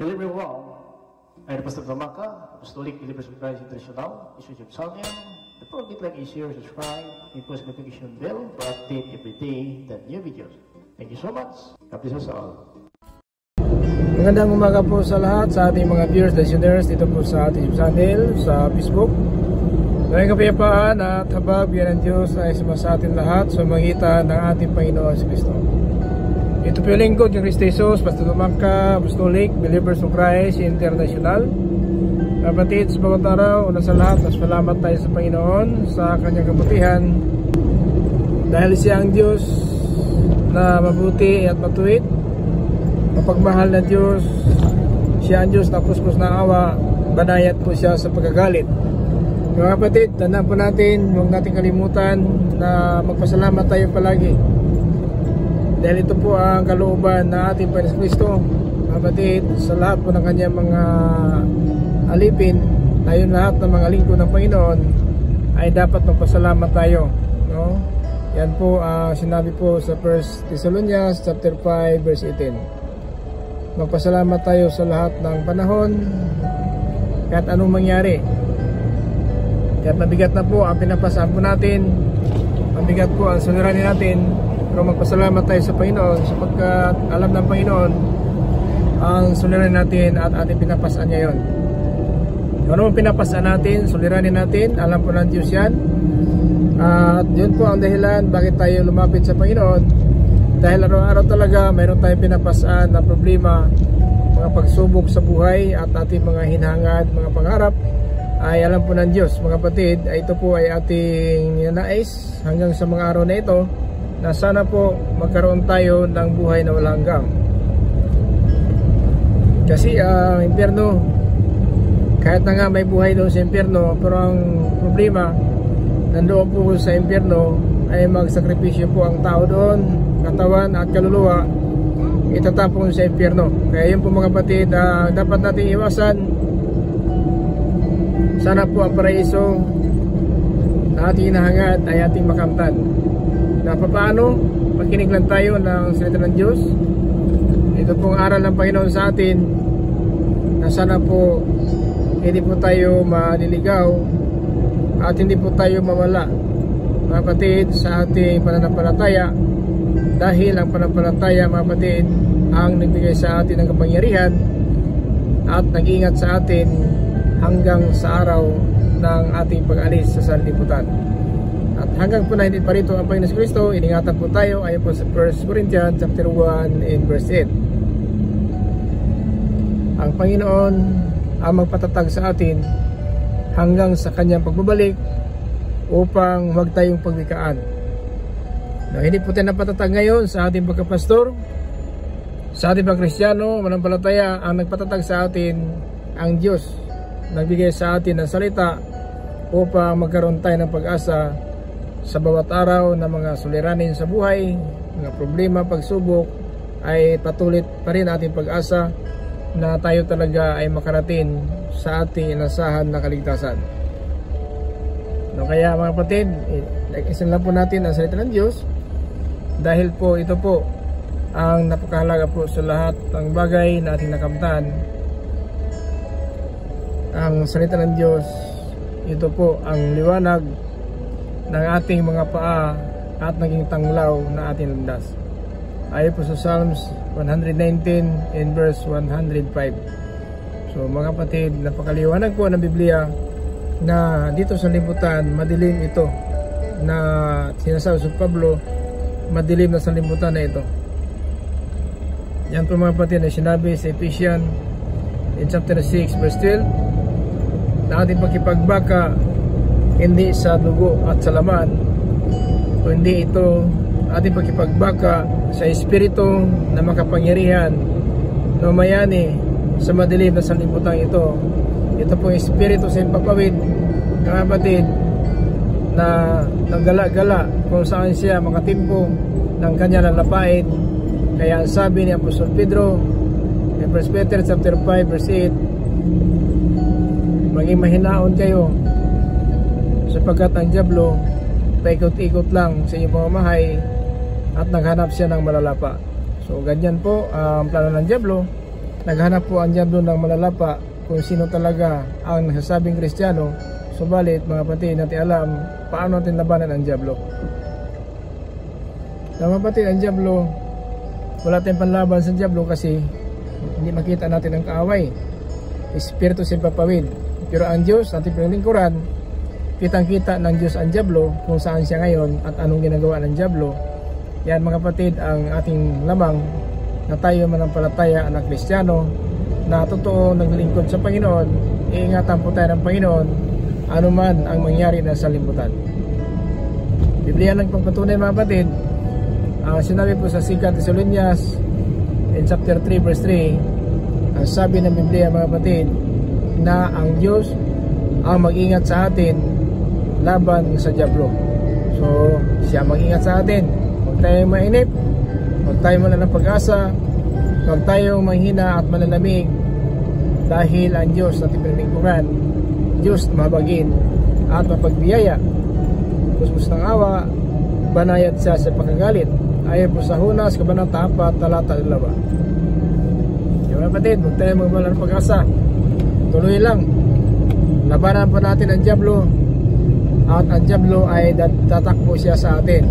Hello everyone, I'm Pastor Tamaka, Apostolic Believers of Christ International, Institute of Salmian. The program like is share, subscribe, and post notification bell for update every day the new videos. Thank you so much. God bless us all. Magandang umaga po sa lahat, sa ating mga viewers, listeners dito po sa ating channel sa Facebook. Ngayong kapayapaan at habag biyan ng Diyos ay sumasa atin lahat sa magitan ng ating Panginoon si Kristo. Ito po yung lingkod yung Kristo Jesus, Pastor Tamaka, Apostolic Believers of Christ International. Kapatid, sa bawat araw, una sa lahat, mas salamat tayo sa Panginoon sa kanyang kabutihan. Dahil siya ang Diyos na mabuti at matuwid, mapagmahal na Diyos, siya ang Diyos na puspos na awa, banayat po siya sa pagkagalit. Mga kapatid, tandaan po natin, huwag natin kalimutan na magpasalamat tayo palagi. Dahil ito po ang kalooban na ating Panginoon Kristo. Kapatid, sa lahat po ng kanyang mga alipin, tayo lahat ng mga lingkod ng Panginoon ay dapat magpasalamat tayo, no? Yan po sinabi po sa 1 Thessalonians chapter 5 verse 18. Magpasalamat tayo sa lahat ng panahon kahit anong mangyari. Kahit mabigat na po ang pinapasaan po natin, mabigat po ang suliranin natin, pero magpasalamat tayo sa Panginoon sapagkat alam ng Panginoon ang suliranin natin at ating pinapasaan niya yun. Kung ano pinapasaan natin, suliranin natin, alam po ng Diyos yan. At yun po ang dahilan bakit tayo lumapit sa Panginoon. Dahil araw-araw talaga mayroon tayong pinapasaan na problema, mga pagsubok sa buhay at ating mga hinangad, mga pangarap ay alam po ng Diyos. Mga kapatid, ito po ay ating ninanais hanggang sa mga araw na ito na sana po magkaroon tayo ng buhay na walang hanggan. Kasi ang impyerno, kahit na nga may buhay doon sa impyerno, pero ang problema nandoon po sa impyerno ay magsakripisyo po ang tao doon, katawan at kaluluwa, itatapon sa impyerno. Kaya yun po mga kapatid, dapat natin iwasan. Sana po ang paraiso na ating hinahangad ay ating makamtan. Na paano? Makinig lang tayo ng salita ng Diyos. Ito pong aral ng Panginoon sa atin na sana po hindi po tayo maliligaw at hindi po tayo mawala, mga kapatid, sa ating pananampalataya. Dahil ang pananampalataya, mga kapatid, ang nagbigay sa atin ng kapangyarihan at nag-iingat sa atin hanggang sa araw ng ating pag-alis sa sanlibutan. At hanggang po na hindi pa rito ang Panginoon Kristo, iningatan po tayo ayon po sa 1 Corinthians chapter 1 and verse 8. Ang Panginoon ang magpatatag sa atin hanggang sa kanyang pagbabalik upang huwag tayong pagwikaan. Na hindi po tayo napatatag ngayon sa ating pagkapastor, sa ating pagkristyano, manampalataya, ang nagpatatag sa atin ang Diyos. Nagbigay sa atin ng salita upang magkaroon tayo ng pag-asa sa bawat araw na mga suliranin sa buhay, mga problema, pagsubok, ay patuloy pa rin ating pag-asa na tayo talaga ay makarating sa ating inasahan na kaligtasan. No, kaya mga kapatid, isin lang po natin ang salita ng Diyos dahil po ito po ang napakahalaga po sa lahat ng bagay na ating nakamtan. Ang salita ng Diyos, ito po ang liwanag ng ating mga paa at naging tanglaw na ating landas. Ayon po sa Psalms 119 in verse 105. So mga kapatid, napakaliwanag po ng Biblia na dito sa libutan, madilim ito, na sinasabi sa Pablo, madilim na sa libutan na ito. Yan po mga kapatid na sinabi sa Ephesians in chapter 6 verse 12, na ating pagkipagbaka hindi sa dugo at sa laman, kundi ito ating pagkipagbaka sa Espiritu na makapangyarihan na mayani sa madilim na sanlibutan ito. Ito po yung Espiritu sa impapawid, mga kapatid, na naggala-gala kung saan siya makatimpo ng kanya lalapain. Kaya ang sabi ni Apostol Pedro in 1 Peter chapter 5 verse 8, maging mahinaon kayo sapagkat ang dyablo paikot-ikot lang sa inyong pamamahay at naghanap siya ng malalapa. So ganyan po ang plano ng dyablo naghanap po ang Diablo ng malalapa kung sino talaga ang nasasabing Kristiyano. Subalit mga kapatid, natin alam paano natin labanan ang Diablo. Mga kapatid, ang Diablo, wala tayong panlaban sa Diablo kasi hindi makita natin ang kaaway. Espiritu sa papawid. Pero ang Diyos, ating pinalingkuran, kitang-kita ng Diyos ang Diablo kung saan siya ngayon at anong ginagawa ng Diablo. Yan mga kapatid ang ating lamang na tayo manampalataya na Kristiyano na totoo naglilingkod sa Panginoon. Iingatan po tayo ng Panginoon anuman ang mangyari na sa limutan. Biblia ng pagpatunay mga kapatid, sinabi po sa 2 Thessalonians in chapter 3 verse 3, ang sabi ng Biblia mga kapatid na ang Diyos ang mag-ingat sa atin laban sa Diablo. So siya mag-ingat sa atin. Huwag tayong mainip, huwag tayong wala ng pag-asa, huwag tayong manghina at malalamig, dahil ang Diyos na pinalingkuran, Diyos mabagin at mapagbiyaya, kusmus ng awa, banayad siya sa pagkagalit. Ayon po sa Hunas, Kabanata 4, talata 2. Yung mga kapatid, huwag tayong magwala ng pag-asa. Tuloy lang, labanan po natin ang Diablo, at ang Diablo ay tatakbo siya sa atin.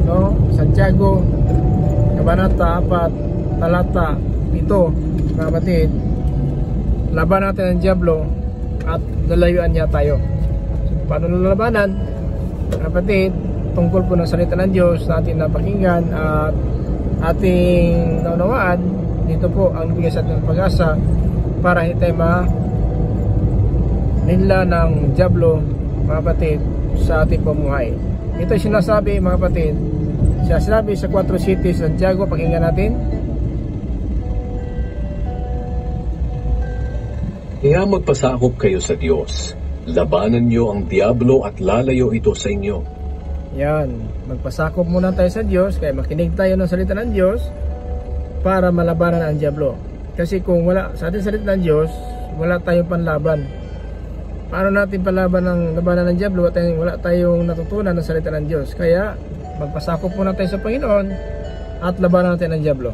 No? Santiago, Kabanata 4, talata 7, mga kapatid, laban natin ang Diablo at lalayuan niya tayo. So, paano lalabanan? Mga kapatid, tungkol po ng salita ng Diyos na ating napakinggan at ating naunawaan, dito po ang bigay sa ating pag-asa para hindi tayo maninla ng Diablo, mga kapatid, sa ating pamuhay. Ito sinasabi mga kapatid, sinasabi sa 4 cities Santiago, pakinggan natin. Kaya magpasakop kayo sa Diyos, labanan niyo ang Diablo at lalayo ito sa inyo. Yan, magpasakop muna tayo sa Diyos, kaya makinig tayo ng salita ng Diyos para malabanan ang Diablo. Kasi kung wala sa ating salita ng Diyos, wala tayong panlaban. Paano natin panlaban ng labanan ng Diablo at wala tayong natutunan ng salita ng Diyos? Kaya magpasakop muna tayo sa Panginoon at labanan natin ang Diablo.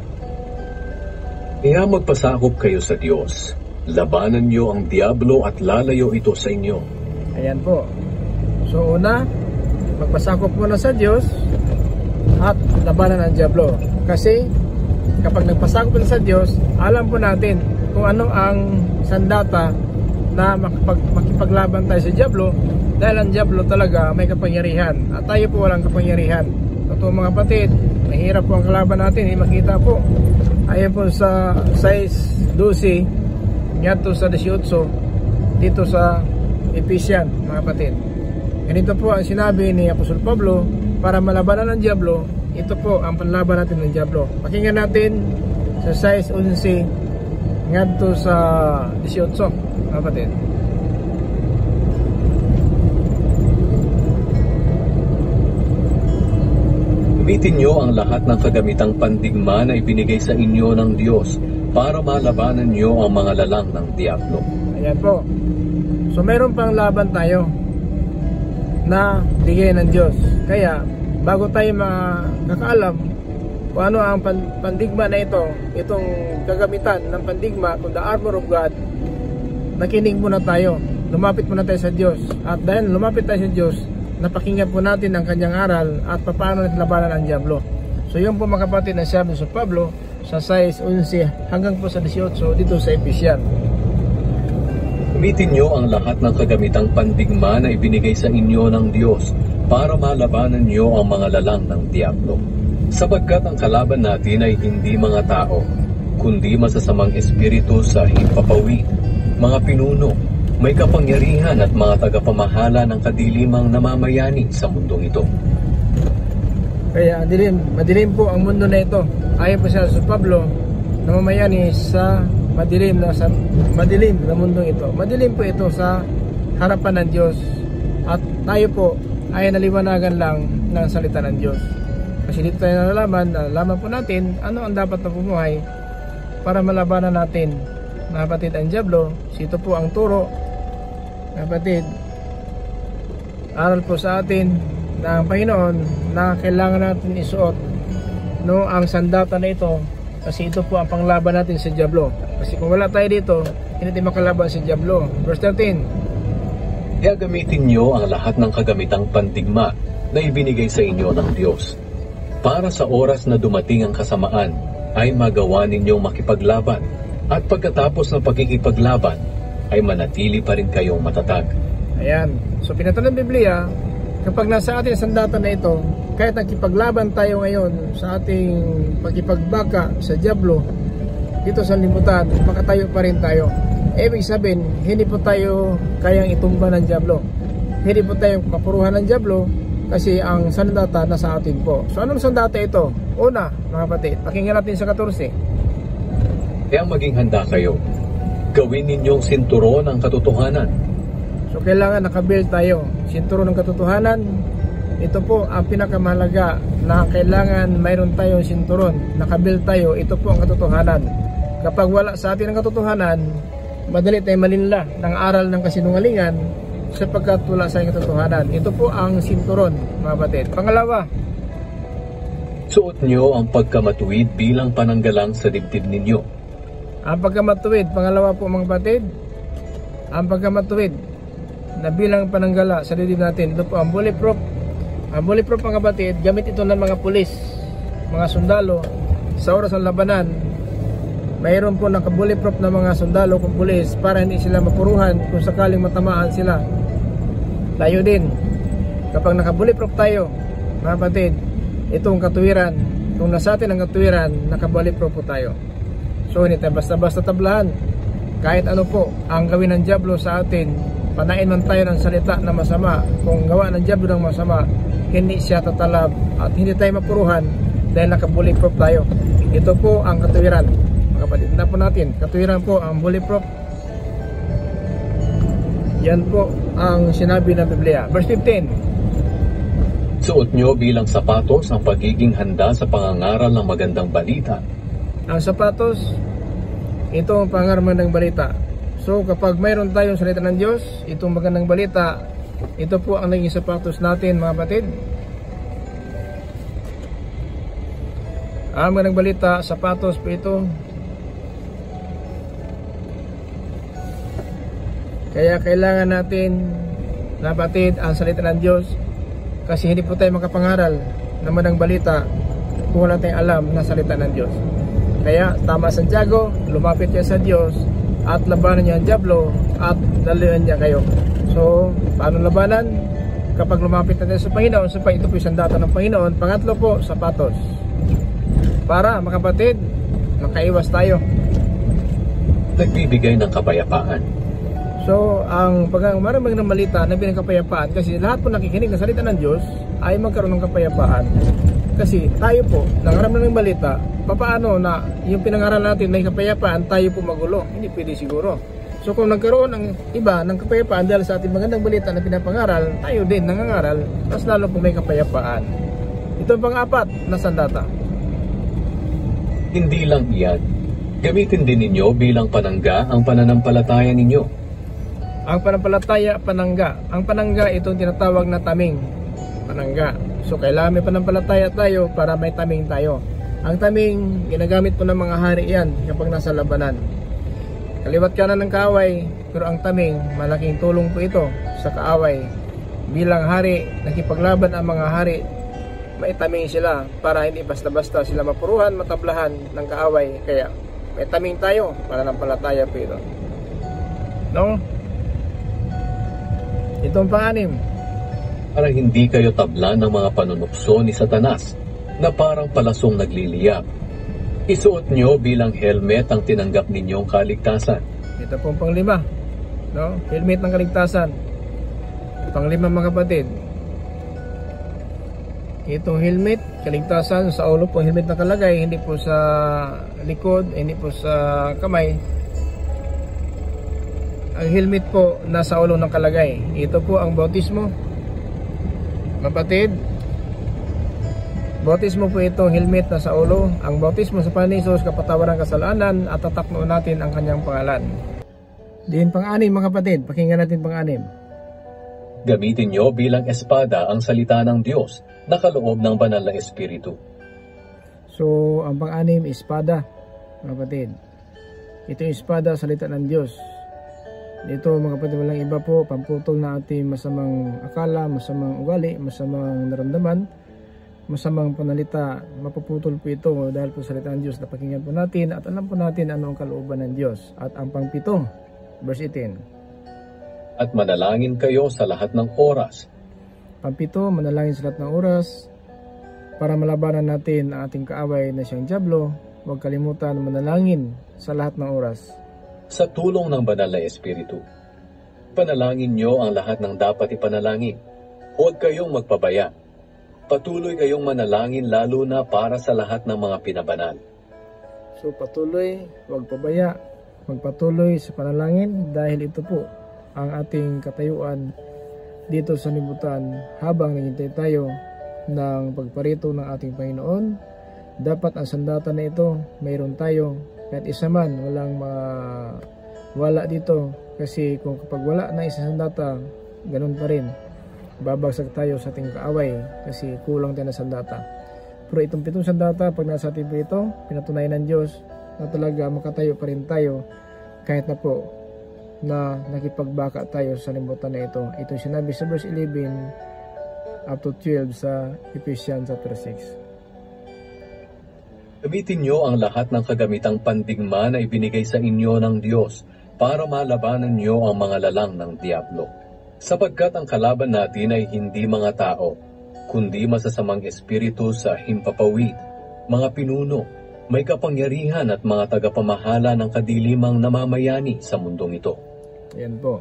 Kaya magpasakop kayo sa Diyos, labanan niyo ang Diablo at lalayo ito sa inyo. Ayan po. So una, magpasakop muna sa Diyos at labanan ang Diablo. Kasi kapag nagpasakop na sa Diyos, alam po natin kung ano ang sandata na makipaglaban tayo sa Diablo, dahil ang Diablo talaga may kapangyarihan at tayo po walang kapangyarihan. Totoo mga kapatid, mahirap po ang kalaban natin, hindi makita po. Ayon po sa 6:12 ngadto sa 18 dito sa Ephesians mga kapatid. Ganito po ang sinabi ni Apostol Pablo, para malabanan ng Diablo, ito po ang panlaban natin ng Diablo. Pakinggan natin sa 6:11 ngadto sa 18 mga kapatid. Gamitin niyo ang lahat ng kagamitang pandigma na ibinigay sa inyo ng Diyos para malabanan niyo ang mga lalang ng Diablo. Ayan po. So meron pang laban tayo na bigay ng Diyos. Kaya bago tayo makakaalam kung ano ang pandigma na ito, itong kagamitan ng pandigma, kung the armor of God, nakinig muna tayo, lumapit muna tayo sa Diyos. At dahil lumapit tayo sa Diyos, napakinggan po natin ang kanyang aral at paano natin labanan ang Diablo. So yun po mga kapatid na sabi sa Pablo sa 6:11 hanggang po sa 18 dito sa Ephesians. Gamitin niyo ang lahat ng kagamitang pandigma na ibinigay sa inyo ng Diyos para malabanan niyo ang mga lalang ng Diablo. Sapagkat ang kalaban natin ay hindi mga tao, kundi masasamang espiritu sa himpapawid, mga pinuno, may kapangyarihan at mga tagapamahala ng kadilimang namamayani sa mundong ito. Kaya madilim po ang mundo na ito. Ayon po siya sa Pablo, namamayani sa madilim na mundong ito. Madilim po ito sa harapan ng Diyos. At tayo po ay naliwanagan lang ng salita ng Diyos. Kasi dito tayo nalaman po natin ano ang dapat na pumuhay para malabanan natin, mga kapatid, ang Diablo. Ito po ang turo, mga kapatid, aral po sa atin ng Panginoon na kailangan natin isuot ang sandata na ito, kasi ito po ang panglaban natin sa Diablo. Kasi kung wala tayo dito, hindi tayo makalaban si Diablo. Verse 13. Gagamitin niyo ang lahat ng kagamitang pandigma na ibinigay sa inyo ng Diyos. Para sa oras na dumating ang kasamaan, ay magawa ninyong makipaglaban. At pagkatapos ng pagkikipaglaban, ay manatili pa rin kayong matatag. Ayan. So pinatala ng Biblia, kapag nasa atin ang sandata na ito, kahit nakipaglaban tayo ngayon sa ating pagkipagbaka sa Diablo, dito sa limutan, makatayo pa rin tayo. Ibig sabihin, hindi po tayo kayang itumba ng Diablo. Hindi po tayo mapuruhan ng Diablo kasi ang sandata nasa atin po. So anong sandata ito? Una, mga kapatid, pakinggan natin sa 14. Kaya maging handa kayo. Gawin ninyong sinturon ang katotohanan. So kailangan nakabuild tayo. Sinturon ng katotohanan. Ito po ang pinakamahalaga na kailangan mayroon tayong sinturon. Nakabuild tayo. Ito po ang katotohanan. Kapag wala sa atin ang katotohanan, madali tayong malinla ng aral ng kasinungalingan sapagkat wala sa katotohanan. Ito po ang sinturon, mga kapatid. Pangalawa, Suot niyo ang pagkamatuwid bilang pananggalang sa dibdib ninyo. ang pagkamatuwid. Pangalawa po, mga kapatid, ang pagkamatuwid na bilang pananggala sa dibdib natin. Ito po ang bulletproof. Ang bulletproof, mga kapatid, gamit ito ng mga pulis, mga sundalo sa oras ng labanan. Mayroon po naka-bulletproof na mga sundalo kung pulis para hindi sila mapuruhan kung sakaling matamaan sila. Tayo din, kapag naka-bulletproof tayo, mga kapatid, itong katuwiran, kung nasa atin ang katuwiran, naka-bulletproof po tayo. So hindi tayo basta-basta tablahan. Kahit ano po ang gawin ng Diablo sa atin, panain man tayo ng salita na masama, kung gawa ng Diablo ng masama, hindi siya tatalab at hindi tayo mapuruhan dahil naka-bulletproof tayo. Ito po ang katuwiran, mga kapatid. Tanda po natin, katuwiran po ang bulletproof. Yan po ang sinabi ng Biblia. Verse 15. Suot niyo bilang sapatos ang pagiging handa sa pangangaral ng magandang balita. Ang sapatos, ito ang pangangaral ng magandang balita. So kapag mayroon tayong salita ng Diyos, itong magandang balita, ito po ang naging sapatos natin, mga kapatid. Ang magandang balita, sapatos po ito. Kaya kailangan natin, mga kapatid, ang salita ng Diyos, kasi hindi po tayo makapangaral ng magandang balita kung wala tayong alam na salita ng Diyos. Kaya tama Santiago, lumapit niya sa Diyos at labanan niya ang Diablo at daluyan niya kayo. So, paano labanan? Kapag lumapit natin sa Panginoon, so ito po isang data ng Panginoon. Pangatlo po, sapatos. Para, mga kapatid, makaiwas tayo. Nagbibigay ng kapayapaan. So, ang pagkamaramang ng malita na binang kapayapaan, kasi lahat po nakikinig ng salita ng Diyos ay magkaroon ng kapayapaan. Kasi tayo po, nangaram ng balita, papaano na yung pinangaral natin may kapayapaan, tayo po magulo. Hindi pwede siguro. So kung nagkaroon ng iba ng kapayapaan dahil sa ating magandang balita na pinapangaral, tayo din nangangaral, mas lalo po may kapayapaan. Ito ang pang-apat na sandata. Hindi lang iyan. Gamitin din ninyo bilang panangga ang pananampalataya ninyo. Ang pananampalataya, panangga. Ang panangga, itong tinatawag na taming. Panangga. So kailangan may pananampalataya tayo para may taming tayo. Ang taming, ginagamit po ng mga hari yan kapag nasa labanan. Kaliwat kanan ng kaaway, pero ang taming, malaking tulong po ito sa kaaway. Bilang hari, nakipaglaban ang mga hari, may taming sila para hindi basta-basta sila mapuruhan, matablahan ng kaaway. Kaya may taming tayo, pananampalataya po ito. No? Itong pang-anim. Para hindi kayo tablan ng mga panunukso ni Satanas na parang palasong nagliliyab. Isuot nyo bilang helmet ang tinanggap ninyong kaligtasan. Ito pong pang-lima. No? Helmet ng kaligtasan. Pang-lima, mga kapatid. Itong helmet, kaligtasan, sa ulo po helmet nakalagay, hindi po sa likod, hindi po sa kamay. Ang helmet po nasa ulo ng kalagay. Ito po ang bautismo. Kapatid, bautismo po itong helmet na sa ulo. Ang bautismo sa Panginoon Hesus, kapatawaran ng kasalanan at tataknoon natin ang kanyang pangalan. Din pang-anim, mga kapatid, pakinggan natin pang-anim. Gamitin nyo bilang espada ang salita ng Diyos na kaloob ng banal na espiritu. So, ang pang-anim, espada, mga kapatid. Ito yung espada, salita ng Diyos. Ito mga kapatid, walang iba po, pamputol na ating masamang akala, masamang ugali, masamang naramdaman, masamang panalita. Mapuputol po ito dahil po salita ng Diyos. Napakinggan po natin at alam po natin ano ang kalooban ng Diyos. At ang pang-7, verse 18. At manalangin kayo sa lahat ng oras. Pang-7, manalangin sa lahat ng oras para malabanan natin ang ating kaaway na siyang dyablo. Huwag kalimutan manalangin sa lahat ng oras. Sa tulong ng banal na Espiritu, panalangin niyo ang lahat ng dapat ipanalangin. Huwag kayong magpabaya. Patuloy kayong manalangin lalo na para sa lahat ng mga pinabanal. So patuloy, huwag pabaya. Magpatuloy sa panalangin dahil ito po ang ating katayuan dito sa libutan habang naghintay tayo ng pagparito ng ating Panginoon. Dapat ang sandata na ito mayroon tayo. Kahit isa man, walang wala dito. Kasi kung kapag wala na isang sandata, ganun pa rin. Babagsak tayo sa ating kaaway kasi kulang tayo na sandata. Pero itong 7 sandata, pag nasa ating ito, pinatunayan ng Diyos na talaga makatayo pa rin tayo kahit na po na nakipagbaka tayo sa libutan na ito. Ito sinabi sa verse 11 up to 12 sa Ephesians chapter 6. Gamitin niyo ang lahat ng kagamitang pandigma na ibinigay sa inyo ng Diyos para malabanan niyo ang mga lalang ng diablo. Sapagkat ang kalaban natin ay hindi mga tao, kundi masasamang espiritu sa himpapawid, mga pinuno, may kapangyarihan at mga tagapamahala ng kadilimang namamayani sa mundong ito. Yan po.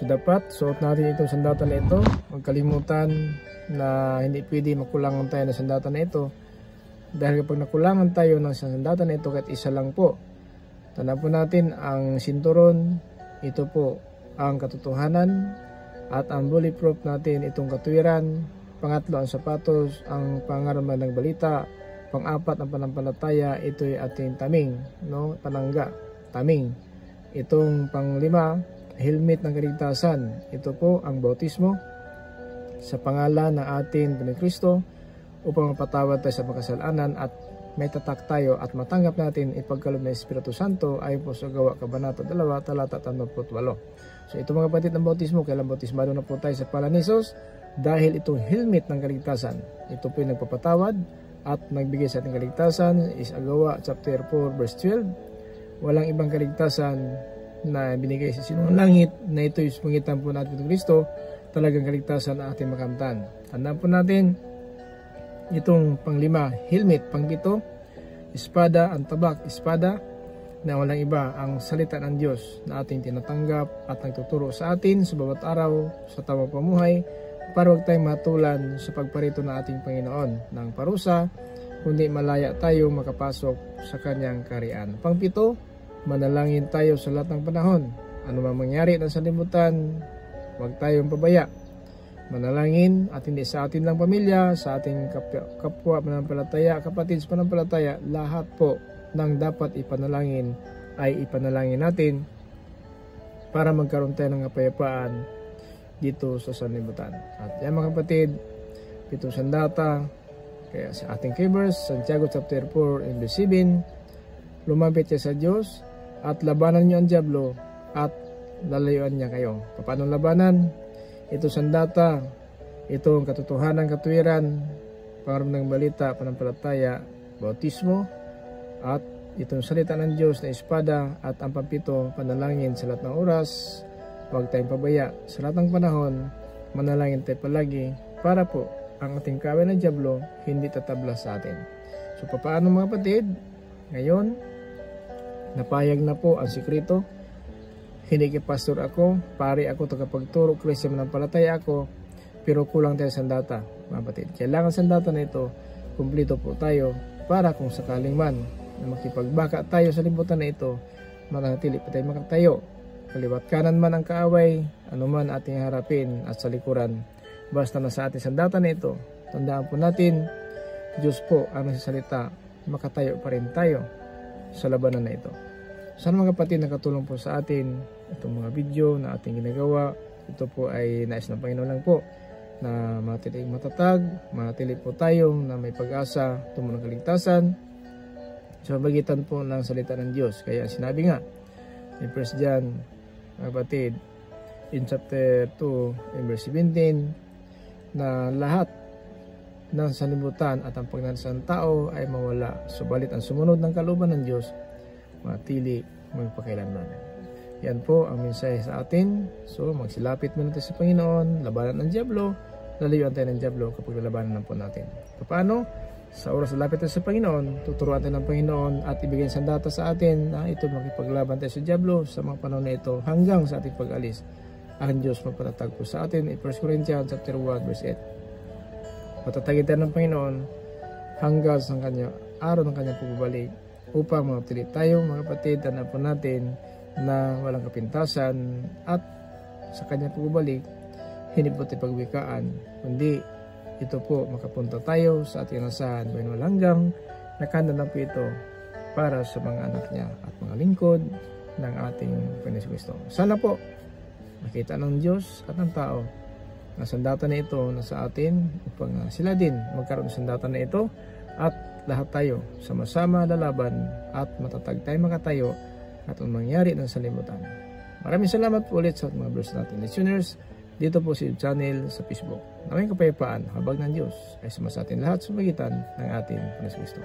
So dapat suot natin itong sandata na ito. Huwag kalimutan na hindi pwede makulangan tayo ng sandata na ito. Dahil kapag nakulangan tayo ng sandata na ito kahit isa lang po, tandaan po natin ang sinturon, ito po ang katotohanan, at ang bulletproof natin itong katuwiran. Pangatlo ang sapatos, ang pangaraman ng balita. Pang-apat ang panampalataya, ito ay ating taming, no? Panangga, taming. Itong pang-5, helmet ng kaligtasan, ito po ang bautismo sa pangalan ng ating Panginoong Kristo, upang mapatawad tayo sa makasalanan at may tatak tayo at matanggap natin ipagkaloob ng Espiritu Santo ayon po sa Gawa Kabanata 2, talata 38. So ito mga kapatid ng bautismo, kailan bautismado na po tayo sa pangalan ni Jesus dahil itong helmet ng kaligtasan. Ito po yung nagpapatawad at nagbigay sa ating kaligtasan is Gawa chapter 4 verse 12. Walang ibang kaligtasan na binigay sa sinong langit na ito yung pangitan po natin ng Kristo, talagang kaligtasan na ating makamtan. Tandaan po natin itong pang-5, helmet. Pang-7, espada, ang tabak, espada, na walang iba ang salita ng Diyos na ating tinatanggap at nagtuturo sa atin sa bawat araw sa tamang pamuhay para huwag tayong matulan sa pagparito ng ating Panginoon ng parusa, kundi malaya tayo makapasok sa kanyang kaharian. Pang-7, manalangin tayo sa lahat ng panahon. Ano man mangyari ng sanlibutan, huwag tayong pabaya. Manalangin at hindi sa atin lang pamilya, sa ating kapwa pananampalataya, kapatid sa pananampalataya, lahat po ng dapat ipanalangin ay ipanalangin natin para magkaroon tayo ng kapayapaan dito sa sanlibutan. At yan mga kapatid, 7 sandata, kaya sa ating keyverse, Santiago chapter 4 and verse 7, lumapit siya sa Diyos at labanan niyo ang dyablo at lalayuan niya kayo. Paano labanan? Ito sandata, ito ang katotohanan, katuwiran, pangaral ng balita, panampalataya, bautismo, at itong salita ng Diyos na espada, at ang pang-7, panalangin sa lahat ng oras. Huwag tayong pabaya sa lahat ng panahon, manalangin tayo palagi para po ang ating kaaway ng dyablo hindi tatabla sa atin. So paano mga kapatid? Ngayon, napayag na po ang sikreto. Hindi kay pastor ako, pare ako, tagapagturo, Kristiyan manampalataya ako, pero kulang tayo sandata, mga kapatid. Kailangan sandata na ito, kumplito po tayo, para kung sakaling man na makipagbaka tayo sa libutan na ito, manatili pa tayo makatayo. Kaliwat kanan man ang kaaway, anuman ating harapin at sa likuran. Basta na sa ating sandata na ito, tandaan po natin, Diyos po ang nagsasalita, makatayo pa rin tayo sa labanan na ito. Sana mga kapatid nakatulong po sa atin itong mga video na ating ginagawa. Ito po ay nais ng Panginoon lang po na manatiling matatag, manatili po tayo na may pag-asa tungo ng kaligtasan. sa pagitan po ng salita ng Diyos. Kaya sinabi nga in 1 John, mga kapatid, in chapter 2 in verse 17, na lahat ng sanlibutan at ang pagnanasa ng tao ay mawala, subalit ang sumunod ng kalooban ng Diyos matili magpakailanman. Yan po ang mensahe sa atin. So magsilapit muna tayo sa Panginoon, labanan ng Diablo, lalayuan tayo ng Diablo kapag lalabanan po natin. Paano? Sa oras na lapit tayo sa Panginoon, tuturuan tayo ng Panginoon at ibigay ang sandata sa atin na ito makipaglaban tayo sa Diablo sa mga panahon na ito hanggang sa ating pag-alis. Ang Diyos magpatatag po sa atin in 1 Corinthians chapter 1 verse 8. Patatagin tayo ng Panginoon hanggang sa kanya araw ng kanyang pagbabalik upang mapatili tayo, mga kapatid, tandaan po natin na walang kapintasan at sa kanyang pagbabalik hindi po tayo pagwikaan, kundi ito po makapunta tayo sa ating nasahan buhay walang hanggang. Nakahanda na po ito para sa mga anak niya at mga lingkod ng ating Panginoon Kristo. Sana po makita ng Diyos at ng tao na sandata na ito na sa atin upang sila din magkaroon ng sandata na ito at lahat tayo sama-sama lalaban at matatag tayo makatayo at ang mangyari ng salimutan. Maraming salamat po ulit sa mga viewers natin. Listeners, dito po si channel sa Facebook. Maraming kapayapaan, habag ng Diyos ay sama sa atin lahat sa magitan ng ating Panginoon Kristo.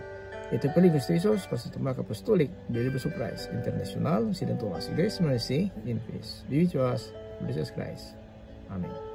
Ito po rin Kristo Jesus, Pastor Tomac Apostolic, Believers of Christ International, Sinan Tomas, Grace, Mercy, in peace. Be with us, Jesus Christ. Amen.